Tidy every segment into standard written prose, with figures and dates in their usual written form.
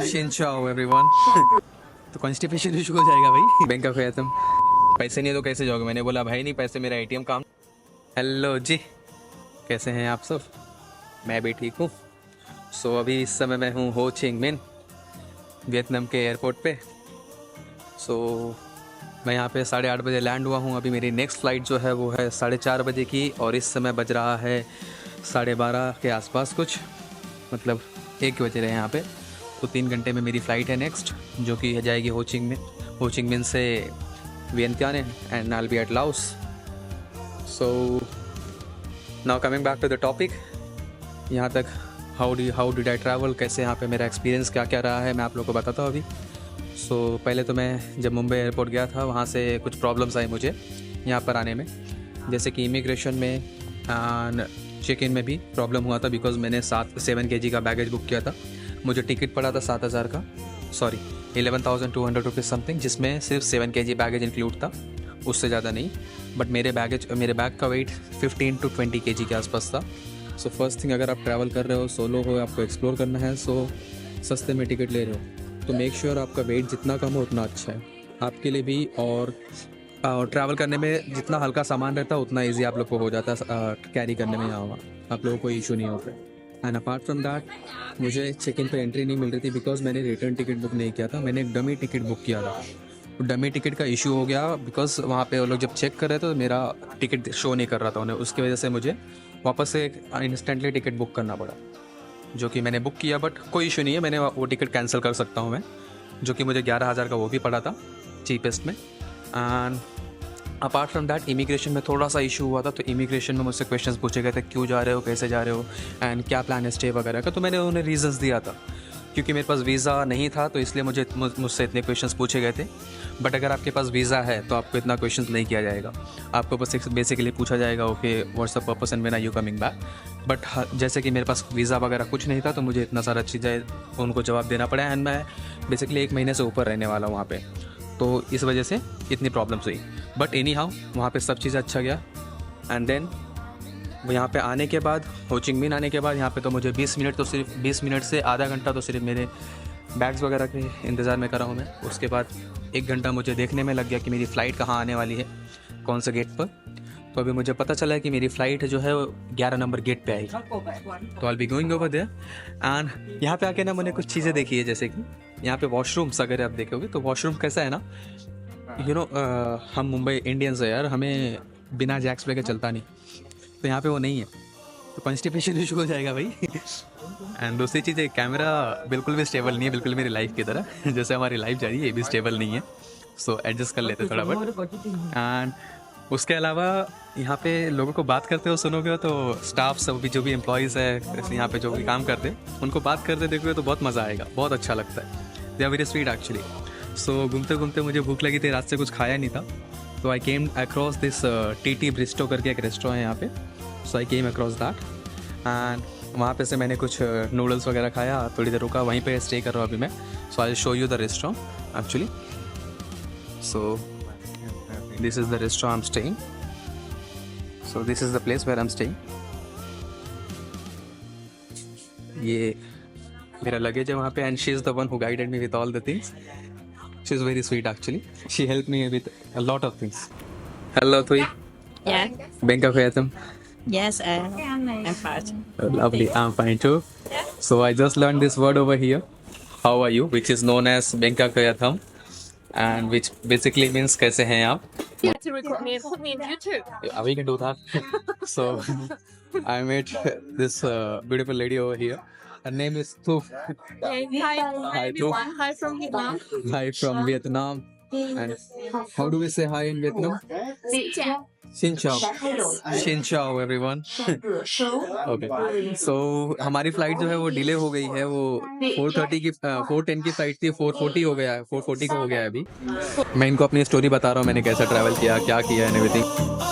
शिनचाओ everyone. तो constipation issue हो जाएगा भाई। बैंक का खोया तुम, पैसे नहीं है तो कैसे जाओगे? मैंने बोला भाई नहीं पैसे, मेरा एटीएम काम। हेलो जी, कैसे हैं आप सब? मैं भी ठीक हूँ। अभी इस समय मैं हूँ हो चिंग मिन, वियतनाम के एयरपोर्ट पे। मैं यहाँ पे 8:30 बजे लैंड हुआ हूँ। अभी मेरी नेक्स्ट फ़्लाइट जो है वो है 4:30 बजे की, और इस समय बज रहा है 12:30 के आसपास कुछ, मतलब 1 बज रहे हैं यहाँ पे। तो 3 घंटे में मेरी फ़्लाइट है नेक्स्ट, जो कि जाएगी हो चिंग मिन से Vientiane, and I will be at Laos. Now coming back to the topic, यहाँ तक हाउ डिड आई ट्रैवल, कैसे यहाँ पे मेरा एक्सपीरियंस क्या क्या रहा है, मैं आप लोगों को बताता हूँ अभी। पहले तो मैं जब मुंबई एयरपोर्ट गया था, वहाँ से कुछ प्रॉब्लम्स आई मुझे यहाँ पर आने में, जैसे कि इमिग्रेशन में, चेक इन में भी प्रॉब्लम हुआ था, बिकॉज मैंने 7 kg का बैगेज बुक किया था। मुझे टिकट पड़ा था 7,000 का, सॉरी 11,200 रुपीज़ समथिंग, जिसमें सिर्फ 7 kg बैगेज इंक्लूड था, उससे ज़्यादा नहीं। बट मेरे बैग का वेट 15 to 20 kg के आसपास था। फर्स्ट थिंग, अगर आप ट्रैवल कर रहे हो, सोलो हो, आपको एक्सप्लोर करना है, सस्ते में टिकट ले रहे हो तो मेक श्योर आपका वेट जितना कम हो उतना अच्छा है आपके लिए भी। और ट्रैवल करने में जितना हल्का सामान रहता है उतना ईजी आप लोग को हो जाता है कैरी करने में, यहाँ वहाँ आप लोगों को कोई इशू नहीं होता। एंड अपार्ट फ्रॉम दैट, मुझे चेक इन पर एंट्री नहीं मिल रही थी, बिकॉज मैंने रिटर्न टिकट बुक नहीं किया था, मैंने एक डमी टिकट बुक किया था। तो डमी टिकट का इशू हो गया, बिकॉज वहाँ पे वो लोग जब चेक कर रहे थे तो मेरा टिकट शो नहीं कर रहा था उन्हें, उसकी वजह से मुझे वापस से इंस्टेंटली टिकट बुक करना पड़ा, जो कि मैंने बुक किया। बट कोई इशू नहीं है, मैंने वो टिकट कैंसिल कर सकता हूँ मैं, जो कि मुझे 11,000 का वो भी पड़ा था चीपेस्ट में। And apart from that, immigration में थोड़ा सा इशू हुआ था। तो इमिग्रेशन में मुझसे क्वेश्चंस पूछे गए थे, क्यों जा रहे हो, कैसे जा रहे हो, एंड क्या प्लान है स्टे वगैरह का। तो मैंने उन्हें रीजंस दिया था, क्योंकि मेरे पास वीज़ा नहीं था तो इसलिए मुझसे इतने क्वेश्चंस पूछे गए थे। बट अगर आपके पास वीज़ा है तो आपको इतना क्वेश्चंस नहीं किया जाएगा, आपको बस बेसिकली पूछा जाएगा okay what's the purpose and when are you coming back. But जैसे कि मेरे पास वीज़ा वगैरह कुछ नहीं था तो मुझे इतना सारा चीज़ें उनको जवाब देना पड़ा। एंड मैं बेसिकली 1 महीने से ऊपर रहने वाला हूँ वहाँ पे, तो इस वजह से इतनी प्रॉब्लम्स हुई। बट एनी हाउ वहाँ पे सब चीज़ अच्छा गया। एंड देन यहाँ पे आने के बाद, हो चिंग मिन आने के बाद, यहाँ पे तो मुझे 20 मिनट, तो सिर्फ 20 मिनट से आधा घंटा तो सिर्फ मेरे बैग्स वगैरह के इंतज़ार में करा हूँ मैं। उसके बाद 1 घंटा मुझे देखने में लग गया कि मेरी फ़्लाइट कहाँ आने वाली है, कौन से गेट पर। तो अभी मुझे पता चला है कि मेरी फ़्लाइट जो है 11 नंबर गेट पे आएगी, तो I be going over there. And यहाँ पे आके ना मैंने कुछ चीज़ें देखी है, जैसे कि यहाँ पे वॉशरूम्स अगर आप देखोगे तो वॉशरूम कैसा है ना, हम मुंबई इंडियंस है यार, हमें बिना जैक्स लेके चलता नहीं, तो यहाँ पे वो नहीं है, तो कॉन्स्टिपेशन इशू हो जाएगा भाई। एंड दूसरी चीज़ है, कैमरा बिल्कुल भी स्टेबल नहीं है, बिल्कुल मेरी लाइफ की तरह। जैसे हमारी लाइफ जा रही है ये भी स्टेबल नहीं है, एडजस्ट कर लेते थोड़ा बहुत। एंड उसके अलावा यहाँ पे लोगों को बात करते हो सुनोगे तो स्टाफ सब भी, जो भी एम्प्लॉयज़ है यहाँ पे जो भी काम करते हैं, उनको बात करते देखोगे तो बहुत मज़ा आएगा, बहुत अच्छा लगता है। They are very sweet actually. घूमते घूमते मुझे भूख लगी थी, रात से कुछ खाया नहीं था, तो I came across this TT Bistro करके एक रेस्टोरेंट है यहाँ पे। I came across that, and वहाँ पे से मैंने कुछ नूडल्स वगैरह खाया, थोड़ी देर रुका, वहीं पे स्टे कर रहा हूँ अभी मैं। I show you the restaurant actually. This is the restaurant I am staying, this is the place where I am staying. ये मेरा लगेज है वहाँ पे, and she is the one who guided me with all the things. She is very sweet actually, she help me with a lot of things. Hello Thuy. Yeah. बैंक का खोया तुम? Yes, I'm fine. Lovely, I'm fine too. I just learned this word over here. How are you? Which is known as Benka Kayatham, and which basically means कैसे हैं आप? You have to record me and put me in YouTube. We can do that. I met this beautiful lady over here. Her name is Tu. Hi, Hi, Tu. everyone. Hi from Vietnam. Hi from Vietnam. And how do we say hi in Vietnam? Xin chào. Xin chào. Xin chào everyone. Okay, हमारी flight जो है वो delay हो गई है, वो 410 की flight थी, 440 हो गया है, 440 को हो गया है अभी। मैं इनको अपनी स्टोरी बता रहा हूँ, मैंने कैसा ट्रैवल किया, क्या किया एंड एवरीथिंग।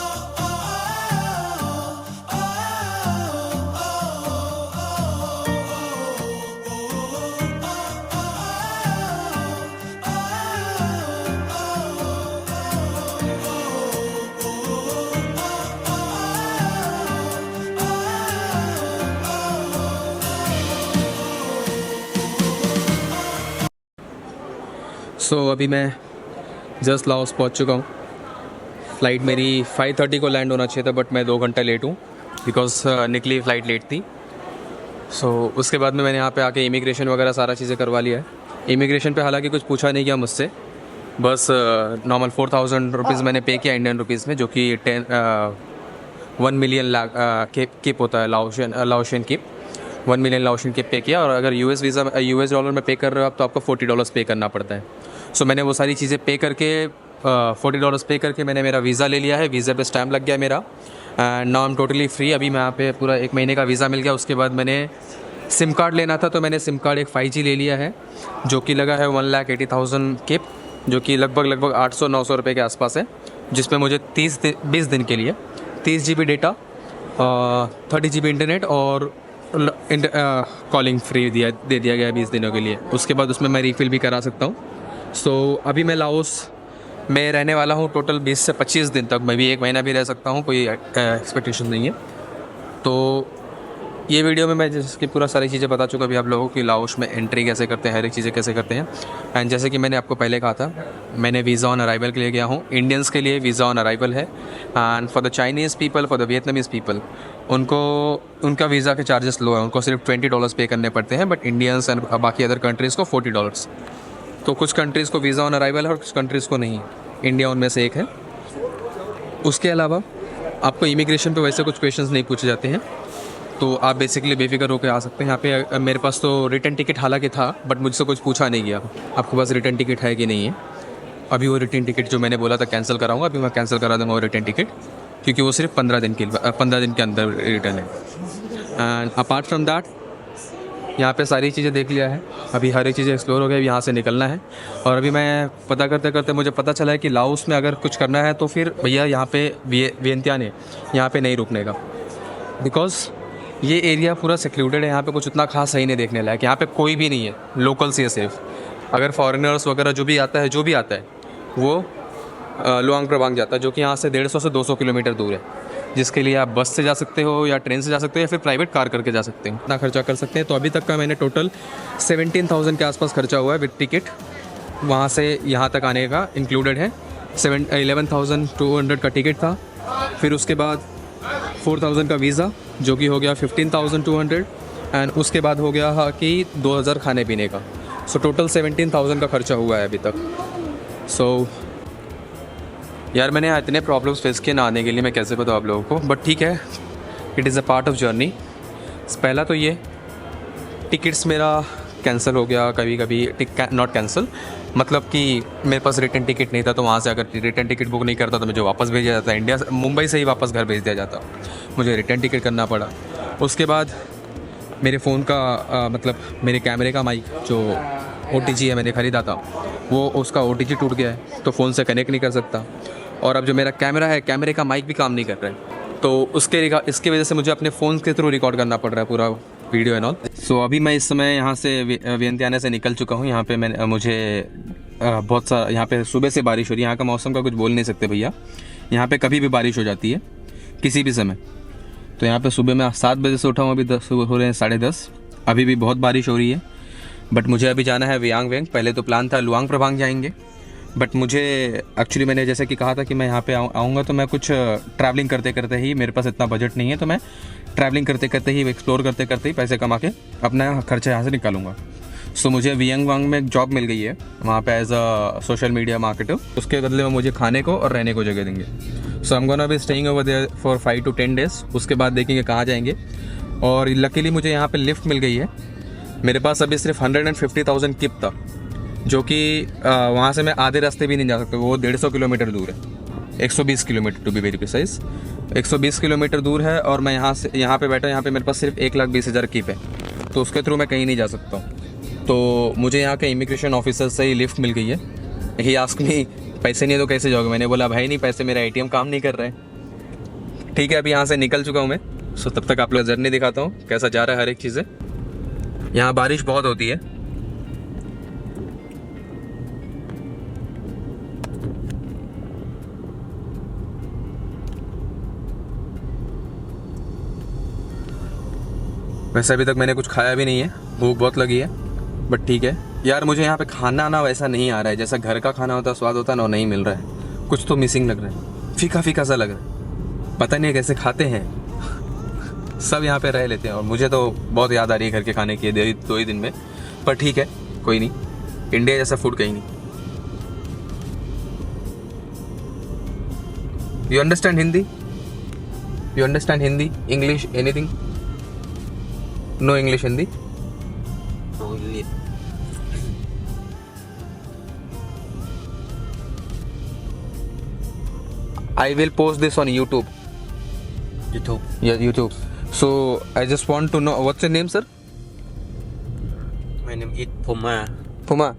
सो अभी मैं जस्ट लाओस पहुंच चुका हूँ। फ़्लाइट मेरी 5:30 को लैंड होना चाहिए था, बट मैं 2 घंटा लेट हूँ बिकॉज निकली फ़्लाइट लेट थी। सो उसके बाद में मैंने यहाँ पे आके इमिग्रेशन वगैरह सारा चीज़ें करवा लिया है। इमिग्रेशन पे हालांकि कुछ पूछा नहीं गया मुझसे, बस नॉर्मल 4,000 रुपीज़ मैंने पे किया इंडियन रुपीज़ में, जो कि 1 मिलियन किप होता है, लाओशियन किप। 1 मिलियन लाओशियन किप पे किया। और अगर यूएस डॉलर में पे कर रहे हो आप, तो आपको $40 पे करना पड़ता है। सो मैंने वो सारी चीज़ें पे करके $40 पे करके मैंने मेरा वीज़ा ले लिया है। वीज़ा पे स्टैम्प लग गया मेरा, and now I am totally free. अभी मैं यहाँ पे पूरा 1 महीने का वीज़ा मिल गया। उसके बाद मैंने सिम कार्ड लेना था, तो मैंने सिम कार्ड एक 5G ले लिया है, जो कि लगा है 1,80,000 किप, जो कि लगभग 800-900 रुपये के आसपास है, जिसमें मुझे 20 दिन के लिए 30 GB डेटा, 30 GB इंटरनेट और कॉलिंग फ्री दे दिया गया है 20 दिनों के लिए। उसके बाद उसमें मैं रीफ़िल भी करा सकता हूँ। सो अभी मैं लाओस में रहने वाला हूँ टोटल 20 से 25 दिन तक। मैं भी 1 महीना भी रह सकता हूँ, कोई एक्सपेक्टेशन नहीं है। तो ये वीडियो में मैं जैसे कि पूरा सारी चीज़ें बता चुका अभी आप लोगों की, लाओस में एंट्री कैसे करते हैं, हर एक चीज़ें कैसे करते हैं। एंड जैसे कि मैंने आपको पहले कहा था, मैंने वीज़ा ऑन अराइवल के लिए गया हूँ। इंडियंस के लिए वीज़ा ऑन अराइवल है, and for the Chinese people, for the Vietnamese people, उनका वीज़ा के चार्जेस लो है, उनको सिर्फ $20 पे करने पड़ते हैं, बट इंडियंस एंड बाकी अदर कंट्रीज़ को $40। तो कुछ कंट्रीज़ को वीज़ा ऑन अराइवल है और कुछ कंट्रीज़ को नहीं। इंडिया उनमें से एक है। उसके अलावा आपको इमिग्रेशन पे वैसे कुछ क्वेश्चंस नहीं पूछे जाते हैं, तो आप बेसिकली बेफिक्र होकर आ सकते हैं। यहाँ पे मेरे पास तो रिटर्न टिकट हालांकि था, बट मुझसे कुछ पूछा नहीं गया आपके पास रिटर्न टिकट है कि नहीं है। अभी वो रिटर्न टिकट जो मैंने बोला था कैंसिल कराऊंगा, अभी मैं कैंसिल करा दूँगा वो रिटर्न टिकट, क्योंकि वो सिर्फ 15 दिन के अंदर रिटर्न है। एंड अपार्ट फ्रॉम दैट यहाँ पे सारी चीज़ें देख लिया है, अभी हर एक चीज़ें एक्सप्लोर हो गई, यहाँ से निकलना है। और अभी मैं पता करते करते मुझे पता चला है कि लाओस में अगर कुछ करना है तो फिर भैया यहाँ पे वियंतियान है, यहाँ पे नहीं रुकने का, बिकॉज ये एरिया पूरा सिक्योर्ड है। यहाँ पे कुछ उतना खास सही नहीं देखने लायक, यहाँ पे कोई भी नहीं है, लोकल से सेफ। अगर फॉरेनर्स वगैरह जो भी आता है वो लुआंग प्रबांग जाता है, जो कि यहाँ से 150 से 200 किलोमीटर दूर है, जिसके लिए आप बस से जा सकते हो या ट्रेन से जा सकते हो या फिर प्राइवेट कार करके जा सकते हो, इतना खर्चा कर सकते हैं। तो अभी तक का मैंने टोटल 17,000 के आसपास खर्चा हुआ है विद टिकट, वहाँ से यहाँ तक आने का इंक्लूडेड है। 11,200 का टिकट था, फिर उसके बाद 4,000 का वीज़ा, जो कि हो गया 15,200, एंड उसके बाद हो गया कि 2,000 खाने पीने का। सो टोटल 17,000 का खर्चा हुआ है अभी तक। सो यार मैंने इतने प्रॉब्लम्स फेस किए ना आने के लिए, मैं कैसे बताऊँ आप लोगों को, बट ठीक है, it is a part of journey. पहला तो ये टिकट्स मेरा कैंसिल हो गया, कभी नॉट कैंसिल, मतलब कि मेरे पास रिटर्न टिकट नहीं था, तो वहाँ से अगर रिटर्न टिकट बुक नहीं करता तो मुझे वापस भेजा जाता, इंडिया मुंबई से ही वापस घर भेज दिया जाता, मुझे रिटर्न टिकट करना पड़ा। उसके बाद मेरे फ़ोन का मतलब मेरे कैमरे का माइक जो OTG है मैंने ख़रीदा था, वो उसका OTG टूट गया है, तो फ़ोन से कनेक्ट नहीं कर सकता। और अब जो मेरा कैमरा है, कैमरे का माइक भी काम नहीं कर रहा है, तो इसकी वजह से मुझे अपने फ़ोन के थ्रू रिकॉर्ड करना पड़ रहा है पूरा वीडियो एंड ऑल। सो अभी मैं इस समय यहाँ से वियंतियाना से निकल चुका हूँ। यहाँ पे मुझे बहुत सा, यहाँ पे सुबह से बारिश हो रही है। यहाँ का मौसम का कुछ बोल नहीं सकते भैया, यहाँ पे कभी भी बारिश हो जाती है किसी भी समय। तो यहाँ पे सुबह मैं 7 बजे से उठा हूँ, अभी 10 हो रहे हैं 10:30, अभी भी बहुत बारिश हो रही है। बट मुझे अभी जाना है वियांग वेंग। पहले तो प्लान था लुआंग प्रभांग जाएंगे, बट मुझे एक्चुअली मैंने जैसे कि कहा था कि मैं यहाँ पे आऊँगा तो मैं कुछ ट्रैवलिंग करते करते ही, मेरे पास इतना बजट नहीं है, तो मैं ट्रैवलिंग करते करते ही, एक्सप्लोर करते करते ही पैसे कमा के अपना खर्चा यहाँ से निकालूंगा। सो मुझे वियांग वांग में एक जॉब मिल गई है, वहाँ पे as a social media marketer. उसके बदले में मुझे खाने को और रहने को जगह देंगे। So I am gonna be staying over there for 5 to 10 days। उसके बाद देखेंगे कहाँ जाएंगे। और लकीली मुझे यहाँ पे लिफ्ट मिल गई है। मेरे पास अभी सिर्फ 150,000 किप था, जो कि वहाँ से मैं आधे रास्ते भी नहीं जा सकता, वो 150 किलोमीटर दूर है, 120 kilometre to be very precise, 120 kilometre दूर है। और मैं यहाँ पे बैठा, यहाँ पे मेरे पास सिर्फ 1,20,000 किप है, तो उसके थ्रू मैं कहीं नहीं जा सकता हूँ। तो मुझे यहाँ के इमिग्रेशन ऑफिसर से ही लिफ्ट मिल गई है। ही आस्क मी पैसे नहीं है तो कैसे जाओगे? मैंने बोला भाई नहीं, पैसे मेरा ATM काम नहीं कर रहा है। ठीक है, अभी यहाँ से निकल चुका हूँ मैं। सो तब तक आप लोग जर्नी दिखाता हूँ कैसा जा रहा है हर एक चीज़ें। यहाँ बारिश बहुत होती है। वैसे अभी तक मैंने कुछ खाया भी नहीं है, भूख बहुत लगी है, बट ठीक है, यार मुझे यहाँ पे खाना ना वैसा नहीं आ रहा है, जैसा घर का खाना होता स्वाद होता ना, वो नहीं मिल रहा है। कुछ तो मिसिंग लग रहा है, फीका फीका सा लग रहा है। पता नहीं है कैसे खाते हैं। सब यहाँ पे रह लेते हैं और मुझे तो बहुत याद आ रही है घर के खाने की 2 ही दिन में। पर ठीक है, कोई नहीं, इंडिया जैसा फूड कहीं नहीं। You understand Hindi? You understand Hindi, English, anything? No English, Hindi? I will post this on YouTube. YouTube. Yeah, YouTube. So I just want to know, what's your name, sir? My name is Puma. Puma.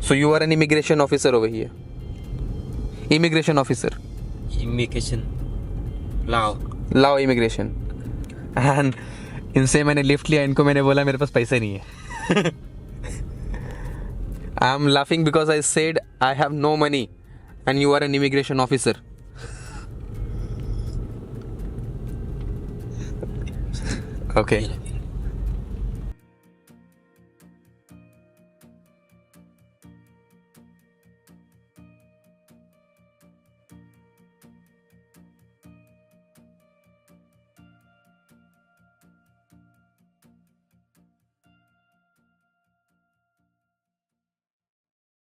So you are an immigration officer over here. Immigration officer. Immigration. Lao. Lao immigration. And इनसे मैंने lift लिया, इनको मैंने बोला मेरे पास पैसे नहीं है. I am laughing because I said I have no money and you are an immigration officer. Okay.